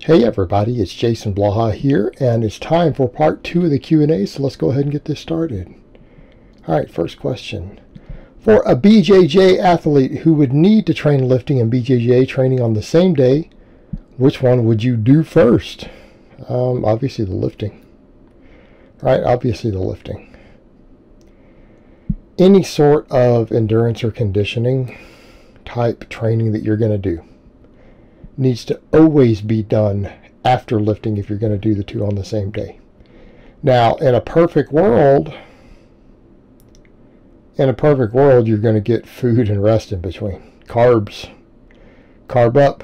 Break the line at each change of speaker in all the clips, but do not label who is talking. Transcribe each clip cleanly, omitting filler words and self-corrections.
Hey everybody, it's Jason Blaha here, and it's time for part 2 of the Q&A, so let's go ahead and get this started. Alright, first question. For a BJJ athlete who would need to train lifting and BJJ training on the same day, which one would you do first? Obviously the lifting. Right, obviously the lifting. Any sort of endurance or conditioning type training that you're going to do needs to always be done after lifting if you're going to do the two on the same day. Now, in a perfect world, you're going to get food and rest in between. Carbs, carb up.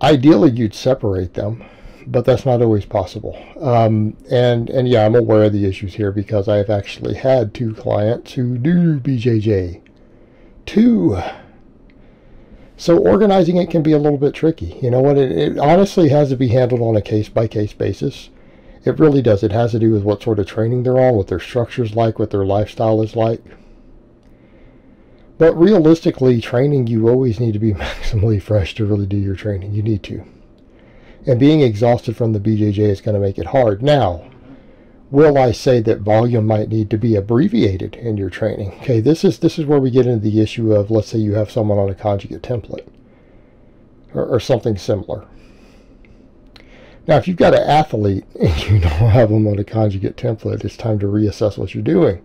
Ideally, you'd separate them, but that's not always possible. And yeah, I'm aware of the issues here because I have actually had 2 clients who do BJJ. 2. So organizing it can be a little bit tricky. You know what? It honestly has to be handled on a case-by-case basis. It really does. It has to do with what sort of training they're on, what their structure's like, what their lifestyle is like. But realistically, training, you always need to be maximally fresh to really do your training. You need to. And being exhausted from the BJJ is going to make it hard. Now, will I say that volume might need to be abbreviated in your training? Okay, this is where we get into the issue of, let's say you have someone on a conjugate template or something similar. Now, if you've got an athlete and you don't have them on a conjugate template, it's time to reassess what you're doing.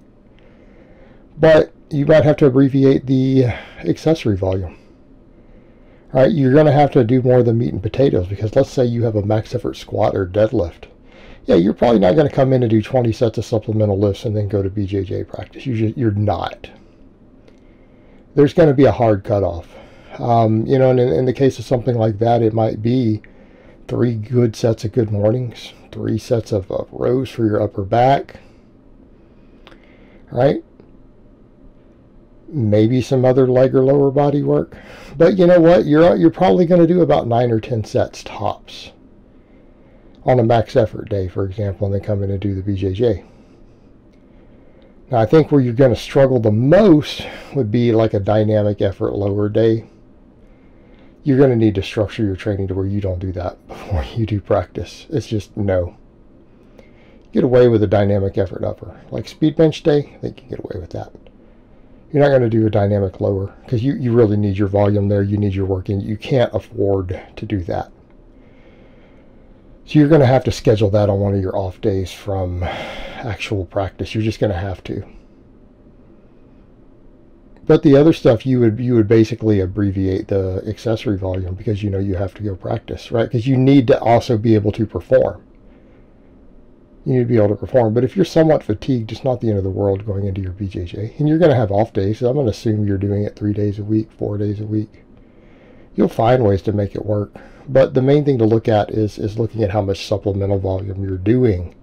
But you might have to abbreviate the accessory volume. All right, you're going to have to do more of the meat and potatoes because let's say you have a max effort squat or deadlift. Yeah, you're probably not going to come in and do 20 sets of supplemental lifts and then go to BJJ practice. You're not. There's going to be a hard cutoff. You know, and in the case of something like that, it might be 3 good sets of good mornings, 3 sets of rows for your upper back, right? Maybe some other leg or lower body work. But you know what? You're probably going to do about 9 or 10 sets tops on a max effort day, for example, and then come in and do the BJJ. Now, I think where you're going to struggle the most would be like a dynamic effort lower day. You're going to need to structure your training to where you don't do that before you do practice. It's just no. Get away with a dynamic effort upper. Like speed bench day, I think you get away with that. You're not going to do a dynamic lower because you really need your volume there. You need your work in. You can't afford to do that. So you're going to have to schedule that on one of your off days from actual practice. You're just going to have to. But the other stuff, you would basically abbreviate the accessory volume because you know you have to go practice, right? Because you need to also be able to perform. You need to be able to perform. But if you're somewhat fatigued, it's not the end of the world going into your BJJ. And you're going to have off days. So I'm going to assume you're doing it 3 days a week, 4 days a week. You'll find ways to make it work. But the main thing to look at is looking at how much supplemental volume you're doing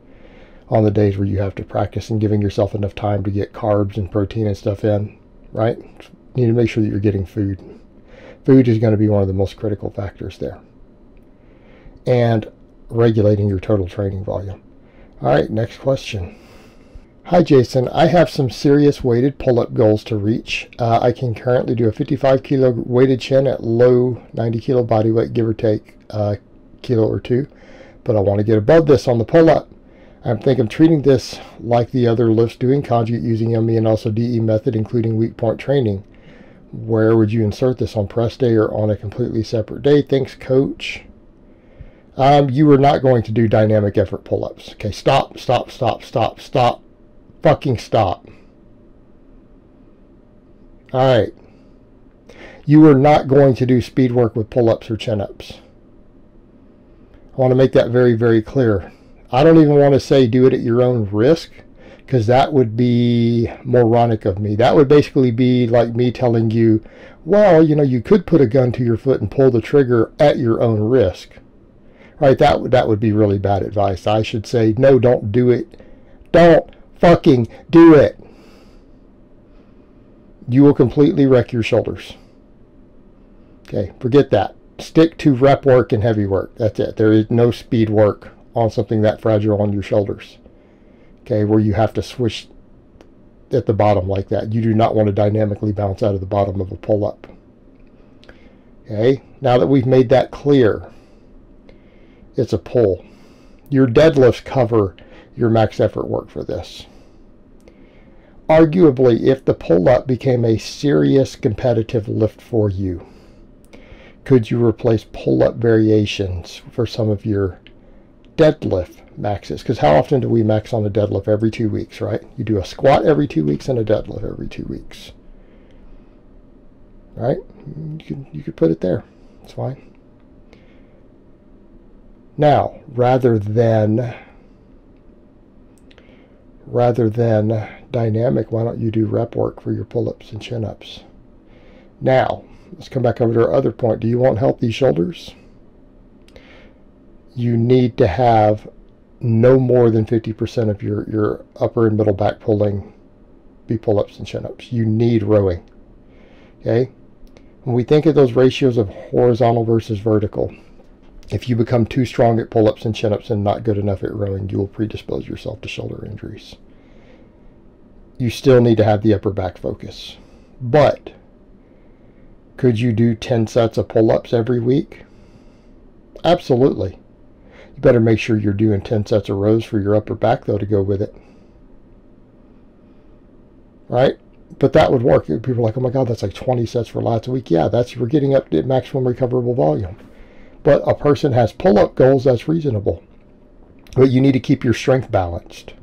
on the days where you have to practice and giving yourself enough time to get carbs and protein and stuff in, right? You need to make sure that you're getting food. Food is going to be one of the most critical factors there. And regulating your total training volume. All right, next question. Hi Jason, I have some serious weighted pull-up goals to reach. I can currently do a 55 kilo weighted chin at low 90 kilo body weight, give or take a kilo or 2. But I want to get above this on the pull-up. I think I'm treating this like the other lifts, doing conjugate using ME and also DE method, including weak point training. Where would you insert this, on press day or on a completely separate day? Thanks, coach. You are not going to do dynamic effort pull-ups. Okay, stop. Fucking stop. Alright. You are not going to do speed work with pull-ups or chin-ups. I want to make that very, very clear. I don't even want to say do it at your own risk, because that would be moronic of me. That would basically be like me telling you, well, you know, you could put a gun to your foot and pull the trigger at your own risk. Right? That would be really bad advice. I should say, no, don't do it. Don't fucking do it. You will completely wreck your shoulders. Okay, forget that. Stick to rep work and heavy work. That's it. There is no speed work on something that fragile on your shoulders. Okay, where you have to switch at the bottom like that. You do not want to dynamically bounce out of the bottom of a pull-up. Okay, now that we've made that clear, it's a pull. Your deadlifts cover your max effort work for this. Arguably, if the pull-up became a serious competitive lift for you, could you replace pull-up variations for some of your deadlift maxes? Because how often do we max on a deadlift? Every 2 weeks, right? You do a squat every 2 weeks and a deadlift every 2 weeks. Right? You could put it there. It's fine. Now, rather than dynamic, why don't you do rep work for your pull-ups and chin-ups? Now, let's come back over to our other point. Do you want healthy shoulders? You need to have no more than 50% of your upper and middle back pulling be pull-ups and chin-ups. You need rowing. Okay? When we think of those ratios of horizontal versus vertical, if you become too strong at pull-ups and chin-ups and not good enough at rowing, you will predispose yourself to shoulder injuries. You still need to have the upper back focus. But could you do 10 sets of pull-ups every week? Absolutely. You better make sure you're doing 10 sets of rows for your upper back, though, to go with it. Right? But that would work. People are like, oh my God, that's like 20 sets for lats a week. Yeah, we're getting up to maximum recoverable volume. But a person has pull-up goals, that's reasonable. But you need to keep your strength balanced.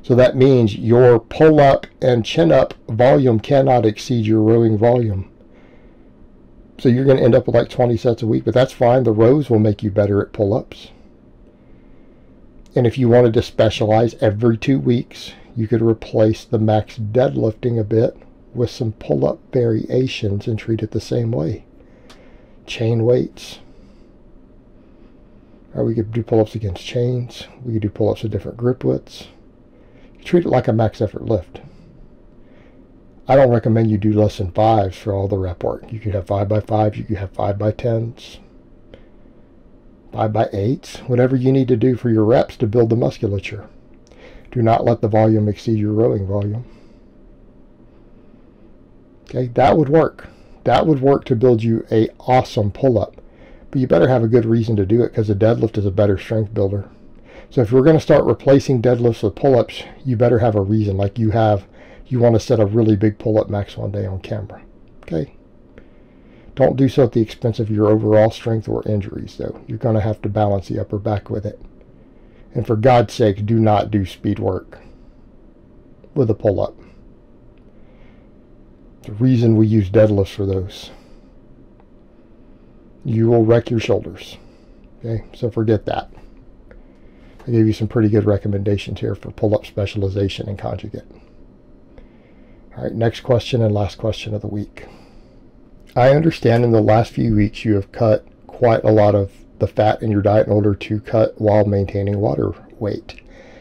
So that means your pull-up and chin-up volume cannot exceed your rowing volume. So you're going to end up with like 20 sets a week, but that's fine. The rows will make you better at pull-ups. And if you wanted to specialize every 2 weeks, you could replace the max deadlifting a bit with some pull-up variations and treat it the same way. Chain weights. Or we could do pull-ups against chains. We could do pull-ups with different grip widths. You treat it like a max effort lift. I don't recommend you do less than 5s for all the rep work. You could have 5x5s, you could have 5x10s, 5x8s, whatever you need to do for your reps to build the musculature. Do not let the volume exceed your rowing volume. Okay, that would work. That would work to build you an awesome pull-up. But you better have a good reason to do it, because a deadlift is a better strength builder. So if we're going to start replacing deadlifts with pull-ups, you better have a reason. Like you want to set a really big pull-up max one day on camera. Okay? Don't do so at the expense of your overall strength or injuries, though. You're going to have to balance the upper back with it. And for God's sake, do not do speed work with a pull-up. The reason we use deadlifts for those. You will wreck your shoulders. Okay, so forget that. I gave you some pretty good recommendations here for pull-up specialization and conjugate. All right, next question and last question of the week. I understand in the last few weeks you have cut quite a lot of the fat in your diet in order to cut while maintaining water weight.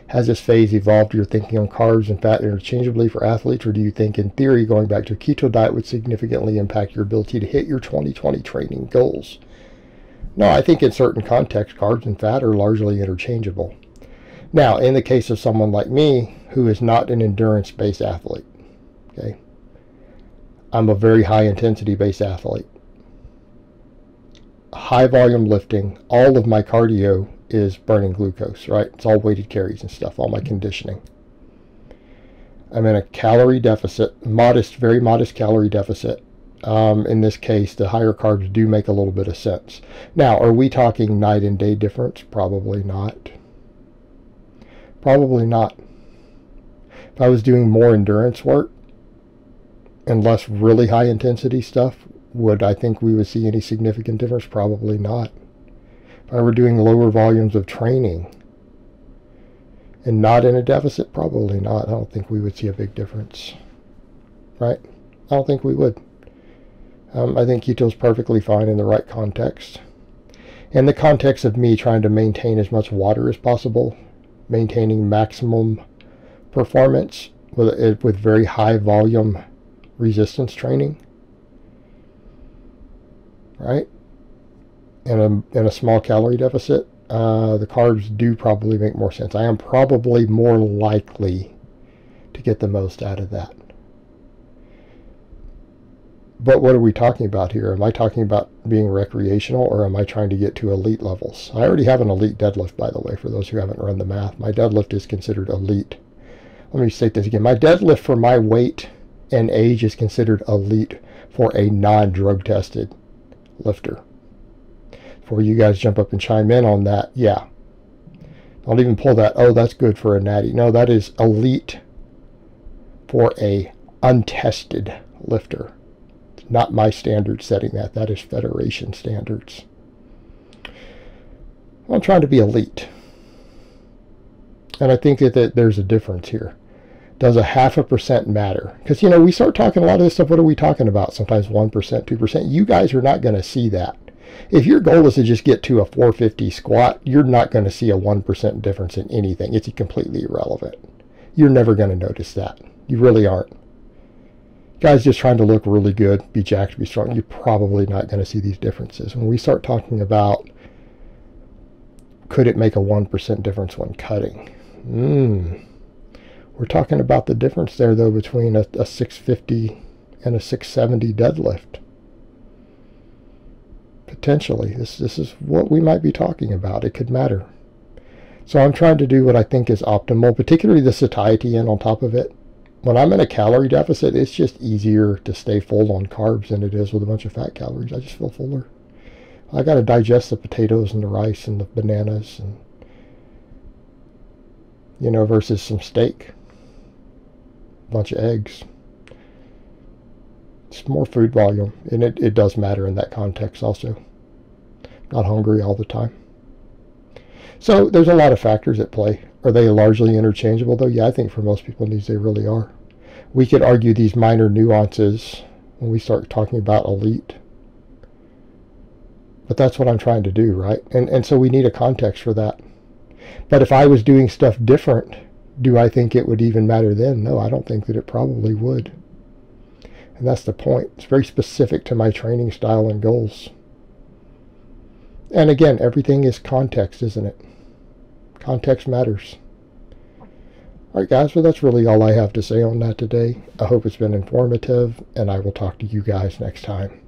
Has this phase evolved your thinking on carbs and fat interchangeably for athletes, or do you think in theory going back to a keto diet would significantly impact your ability to hit your 2020 training goals? No, I think in certain contexts carbs and fat are largely interchangeable. Now, in the case of someone like me who is not an endurance-based athlete, okay, I'm a very high intensity based athlete. High volume lifting, all of my cardio is burning glucose, right? It's all weighted carries and stuff, all my conditioning. I'm in a calorie deficit, modest, very modest calorie deficit. In this case, the higher carbs do make a little bit of sense. Now, are we talking night and day difference? Probably not. Probably not. If I was doing more endurance work and less really high intensity stuff, would I think we would see any significant difference? Probably not. If I were doing lower volumes of training and not in a deficit, probably not. I don't think we would see a big difference. Right? I don't think we would. I think keto is perfectly fine in the right context. In the context of me trying to maintain as much water as possible, maintaining maximum performance with very high volume resistance training, right? In a small calorie deficit, the carbs do probably make more sense. I am probably more likely to get the most out of that. But what are we talking about here? Am I talking about being recreational, or am I trying to get to elite levels? I already have an elite deadlift, by the way, for those who haven't run the math. My deadlift is considered elite. Let me state this again. My deadlift for my weight and age is considered elite for a non-drug tested lifter. Before you guys jump up and chime in on that, yeah. Don't even pull that, oh, that's good for a natty. No, that is elite for a untested lifter. It's not my standard setting that. That is federation standards. I'm trying to be elite. And I think that there's a difference here. Does a 0.5% matter? Because, you know, we start talking a lot of this stuff. What are we talking about? Sometimes 1%, 2%. You guys are not going to see that. If your goal is to just get to a 450 squat, you're not going to see a 1% difference in anything. It's completely irrelevant. You're never going to notice that. You really aren't. Guys just trying to look really good, be jacked, be strong, you're probably not going to see these differences. When we start talking about, could it make a 1% difference when cutting? We're talking about the difference there, though, between a 650 and a 670 deadlift. Potentially, this is what we might be talking about. It could matter. So I'm trying to do what I think is optimal, particularly the satiety in on top of it. When I'm in a calorie deficit, it's just easier to stay full on carbs than it is with a bunch of fat calories. I just feel fuller. I got to digest the potatoes and the rice and the bananas, and, you know, versus some steak, a bunch of eggs. It's more food volume, and it does matter in that context also. Not hungry all the time. So there's a lot of factors at play. Are they largely interchangeable, though? Yeah, I think for most people they really are. We could argue these minor nuances when we start talking about elite. But that's what I'm trying to do, right? And so we need a context for that. But if I was doing stuff different, do I think it would even matter then? No, I don't think that it probably would. And that's the point. It's very specific to my training style and goals. And again, everything is context, isn't it? Context matters. All right, guys, well, that's really all I have to say on that today. I hope it's been informative, and I will talk to you guys next time.